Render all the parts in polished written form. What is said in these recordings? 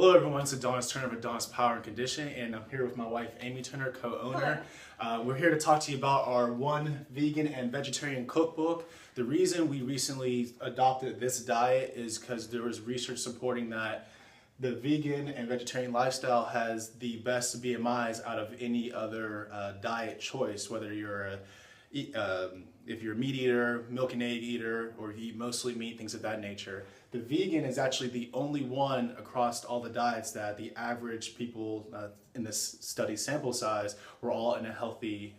Hello everyone, it's Adonis Turner of Adonis Power and Conditioning, and I'm here with my wife Amy Turner, co-owner. We're here to talk to you about our one vegan and vegetarian cookbook. The reason we recently adopted this diet is because there was research supporting that the vegan and vegetarian lifestyle has the best BMIs out of any other diet choice, whether you're if you're a meat eater, milk and egg eater, or if you eat mostly meat, things of that nature. The vegan is actually the only one across all the diets that the average people in this study sample size were all in a healthy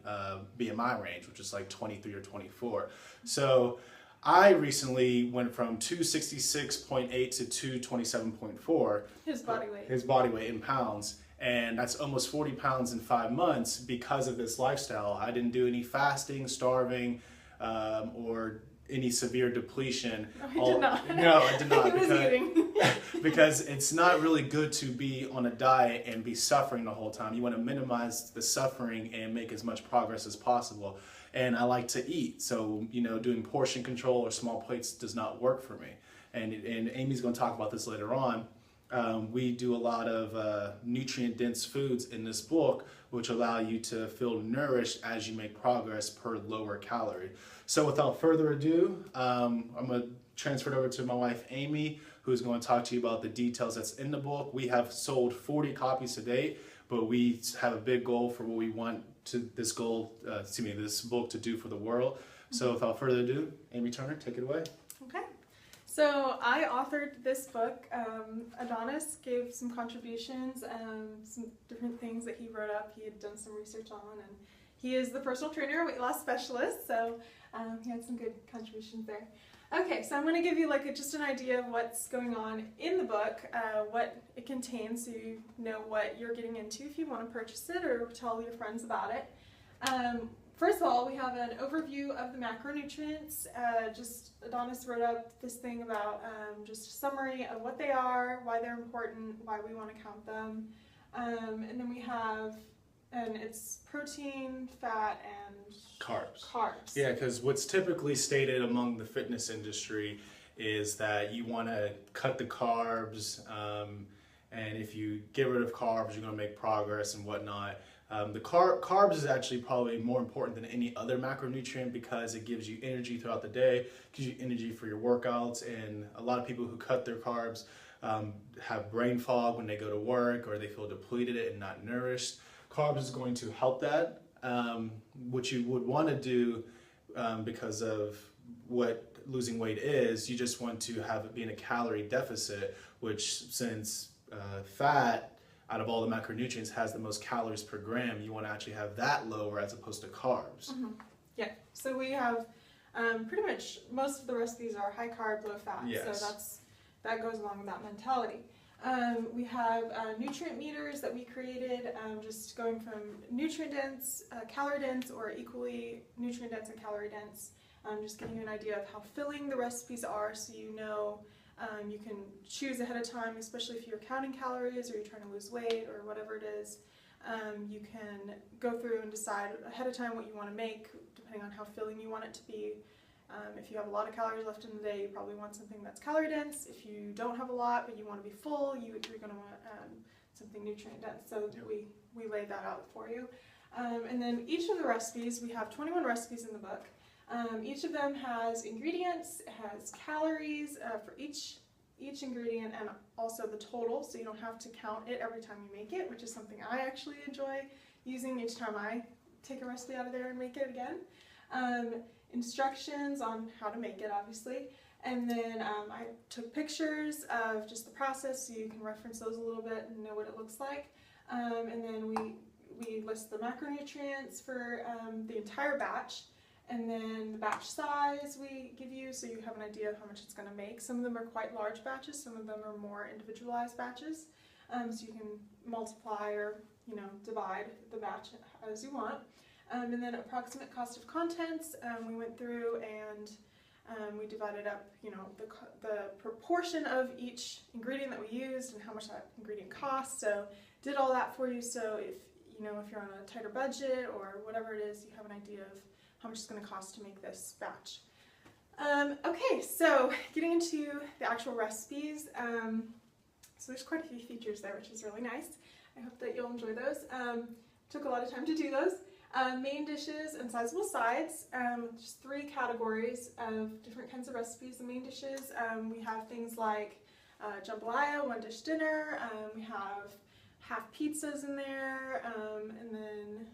BMI range, which is like 23 or 24. So I recently went from 266.8 to 227.4. His body weight. His body weight in pounds. And that's almost 40 pounds in 5 months because of this lifestyle. I didn't do any fasting, starving, or any severe depletion. No, he did not. No, I did not. He was eating. Because it's not really good to be on a diet and be suffering the whole time. You want to minimize the suffering and make as much progress as possible. And I like to eat, so doing portion control or small plates does not work for me. And Amy's going to talk about this later on. We do a lot of nutrient-dense foods in this book, which allow you to feel nourished as you make progress per lower calorie. So without further ado, I'm going to transfer it over to my wife, Amy, who's going to talk to you about the details that's in the book. We have sold 40 copies to date, but we have a big goal for what we want this book to do for the world. So without further ado, Amy Turner, take it away. Okay. So I authored this book. Adonis gave some contributions, some different things that he wrote up. He had done some research on, and he is the personal trainer, weight loss specialist, so he had some good contributions there. Okay, so I'm going to give you just an idea of what's going on in the book, what it contains, so you know what you're getting into if you want to purchase it or tell your friends about it. First of all, we have an overview of the macronutrients. Adonis wrote up this thing about just a summary of what they are, why they're important, why we want to count them. And then we have, and it's protein, fat, and carbs. Yeah, because what's typically stated among the fitness industry is that you want to cut the carbs, and if you get rid of carbs, you're going to make progress and whatnot. The carbs is actually probably more important than any other macronutrient because it gives you energy throughout the day, gives you energy for your workouts, and a lot of people who cut their carbs have brain fog when they go to work, or they feel depleted and not nourished. Carbs is going to help that. What you would want to do because of what losing weight is, you just want to have it be in a calorie deficit, which since fat out of all the macronutrients has the most calories per gram, you want to actually have that lower as opposed to carbs. Mm-hmm. Yeah, so we have pretty much most of the recipes are high carb, low fat, yes. So that goes along with that mentality. We have nutrient meters that we created, just going from nutrient dense, calorie dense, or equally nutrient dense and calorie dense. Just giving you an idea of how filling the recipes are, so you know. You can choose ahead of time, especially if you're counting calories or you're trying to lose weight or whatever it is. You can go through and decide ahead of time what you want to make, depending on how filling you want it to be. If you have a lot of calories left in the day, you probably want something that's calorie dense. If you don't have a lot but you want to be full, you're going to want something nutrient dense. So yep. we lay that out for you. And then each of the recipes, we have 21 recipes in the book. Each of them has ingredients, it has calories for each ingredient, and also the total, so you don't have to count it every time you make it, which is something I actually enjoy using each time I take a recipe out of there and make it again. Instructions on how to make it, obviously, and then I took pictures of just the process so you can reference those a little bit and know what it looks like. And then we list the macronutrients for the entire batch. And then the batch size we give you, so you have an idea of how much it's going to make. Some of them are quite large batches, some of them are more individualized batches. So you can multiply or divide the batch as you want. And then approximate cost of contents, we went through and we divided up the proportion of each ingredient that we used and how much that ingredient costs. So did all that for you, so if you're on a tighter budget or whatever it is, you have an idea of how much it's going to cost to make this batch. Okay, so getting into the actual recipes, So there's quite a few features there, which is really nice. I hope that you'll enjoy those. Took a lot of time to do those. Main dishes and sizable sides, just 3 categories of different kinds of recipes. The main dishes, we have things like jambalaya, 1 dish dinner, we have half pizzas in there, and then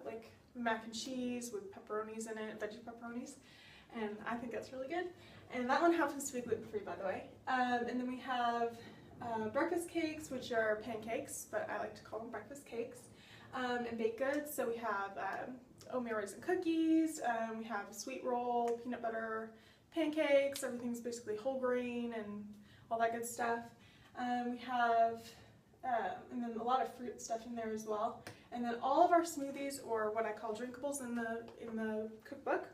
like mac and cheese with pepperonis in it, veggie pepperonis, and I think that's really good. And that one happens to be gluten-free, by the way. And then we have breakfast cakes, which are pancakes, but I like to call them breakfast cakes, and baked goods. So we have oatmeal raisin cookies, we have a sweet roll, peanut butter pancakes, everything's basically whole grain and all that good stuff. We have, and then a lot of fruit stuff in there as well. And then all of our smoothies, or what I call drinkables in the cookbook,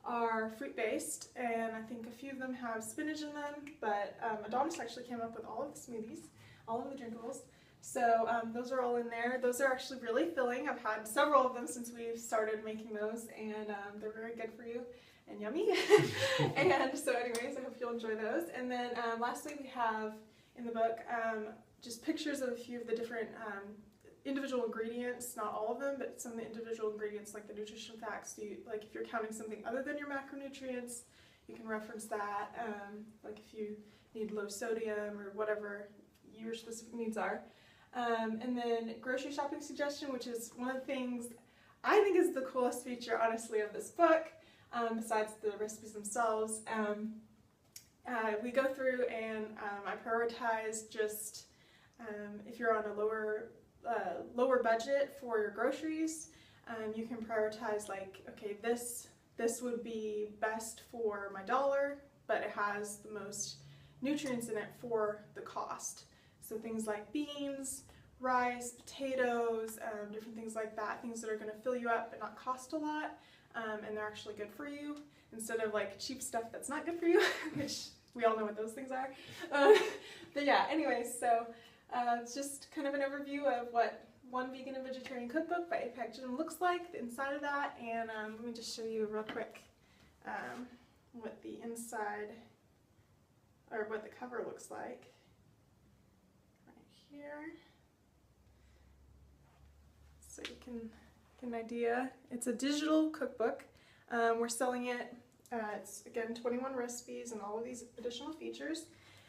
are fruit-based, and I think a few of them have spinach in them, but Adonis actually came up with all of the smoothies, all of the drinkables. So those are all in there. Those are actually really filling. I've had several of them since we've started making those, and they're very good for you and yummy. And so anyways, I hope you'll enjoy those. And then lastly, we have in the book just pictures of a few of the different individual ingredients, not all of them, but some of the individual ingredients, like the nutrition facts. Like if you're counting something other than your macronutrients, you can reference that. Like if you need low sodium or whatever your specific needs are. And then grocery shopping suggestion, which is one of the things I think is the coolest feature, honestly, of this book, besides the recipes themselves. We go through and I prioritize just if you're on a lower budget for your groceries, you can prioritize like, okay, this would be best for my dollar, but it has the most nutrients in it for the cost. So things like beans, rice, potatoes, different things like that, things that are going to fill you up but not cost a lot, and they're actually good for you, instead of like cheap stuff that's not good for you, which we all know what those things are. But yeah, anyways, so it's just kind of an overview of what One Vegan and Vegetarian Cookbook by Apex Gym looks like, the inside of that, and let me just show you real quick what the inside, or what the cover looks like. Right here. So you can get an idea. It's a digital cookbook. We're selling it, it's again 21 recipes and all of these additional features.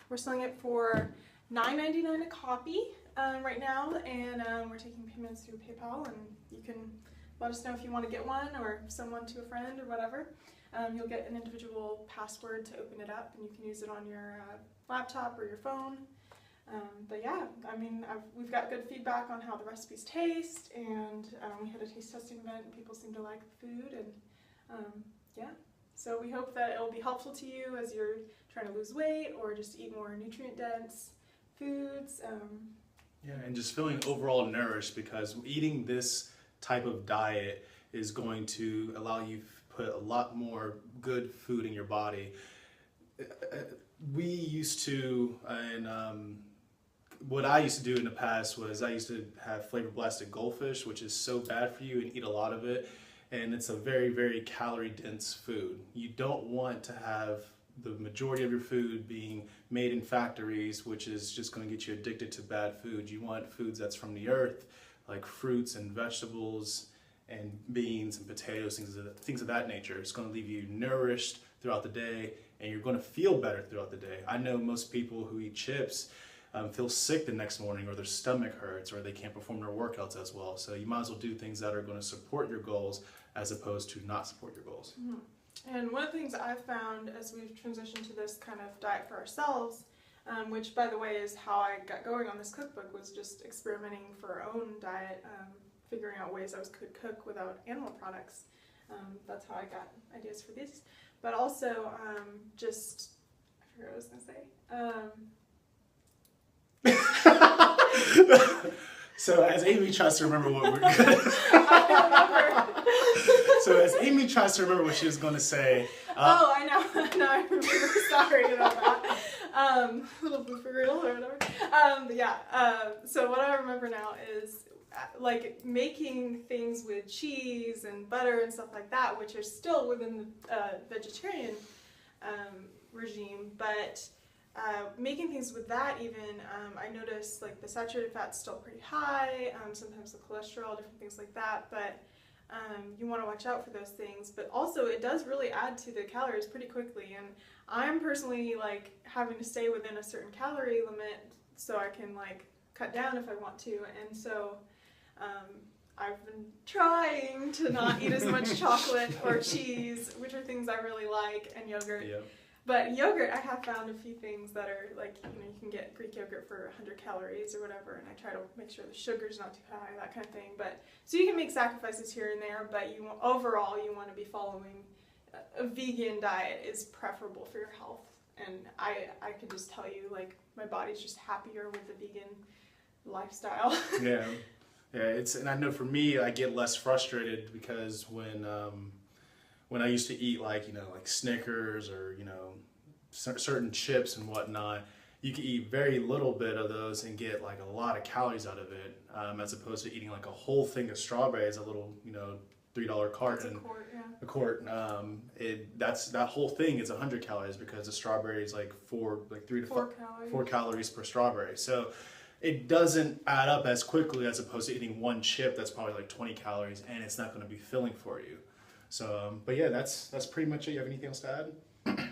We're selling it for $9.99 a copy right now, and we're taking payments through PayPal, and you can let us know if you want to get one or send one to a friend or whatever. You'll get an individual password to open it up, and you can use it on your laptop or your phone. But yeah, I mean, we've got good feedback on how the recipes taste, and we had a taste testing event and people seem to like the food, and yeah. So we hope that it'll be helpful to you as you're trying to lose weight or just eat more nutrient-dense foods. Yeah, and just feeling overall nourished, because eating this type of diet is going to allow you to put a lot more good food in your body. We used to, and what I used to do in the past was I used to have flavor blasted goldfish, which is so bad for you, and eat a lot of it. And it's a very, very calorie dense food. You don't want to have the majority of your food being made in factories, which is just going to get you addicted to bad food. You want foods that's from the earth, like fruits and vegetables and beans and potatoes, things of that nature. It's going to leave you nourished throughout the day, and you're going to feel better throughout the day. I know most people who eat chips feel sick the next morning, or their stomach hurts, or they can't perform their workouts as well. So you might as well do things that are going to support your goals as opposed to not support your goals. Mm-hmm. And one of the things I've found as we've transitioned to this kind of diet for ourselves, which by the way is how I got going on this cookbook, was just experimenting for our own diet, figuring out ways I could cook without animal products. That's how I got ideas for these. But also just, I forgot what I was going to say. So as Amy tries to remember what we're I remember. So as Amy tries to remember what she was going to say. Oh, I know. No, I remember. Sorry about that. Little blooper reel or whatever. So what I remember now is like making things with cheese and butter and stuff like that, which are still within the vegetarian regime, but making things with that even, I noticed like the saturated fat's still pretty high, sometimes the cholesterol, different things like that, but you want to watch out for those things. But also it does really add to the calories pretty quickly, and I'm personally like having to stay within a certain calorie limit so I can like cut down if I want to, and so I've been trying to not eat as much chocolate or cheese, which are things I really like, and yogurt. Yeah. But yogurt, I have found a few things that are like, you can get Greek yogurt for 100 calories or whatever, and I try to make sure the sugar's not too high, that kind of thing. But so you can make sacrifices here and there, but overall you want to be following a vegan diet is preferable for your health. And I could just tell you, like, my body's just happier with the vegan lifestyle. Yeah. Yeah, and I know for me, I get less frustrated because when I used to eat like Snickers or certain chips and whatnot, you could eat very little bit of those and get like a lot of calories out of it, as opposed to eating like a whole thing of strawberries, a little $3 carton, a a quart. That whole thing is 100 calories because the strawberry is like 3 to 4 calories per strawberry. So it doesn't add up as quickly as opposed to eating one chip that's probably like 20 calories and it's not going to be filling for you. So, but yeah, that's pretty much it. You have anything else to add?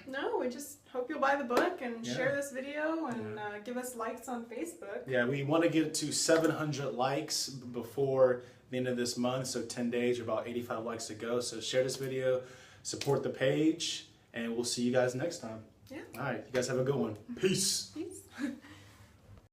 No, we just hope you'll buy the book and share this video and give us likes on Facebook. Yeah, we want to get to 700 likes before the end of this month, so 10 days, or about 85 likes to go. So share this video, support the page, and we'll see you guys next time. Yeah. All right, you guys have a good one. Peace. Peace.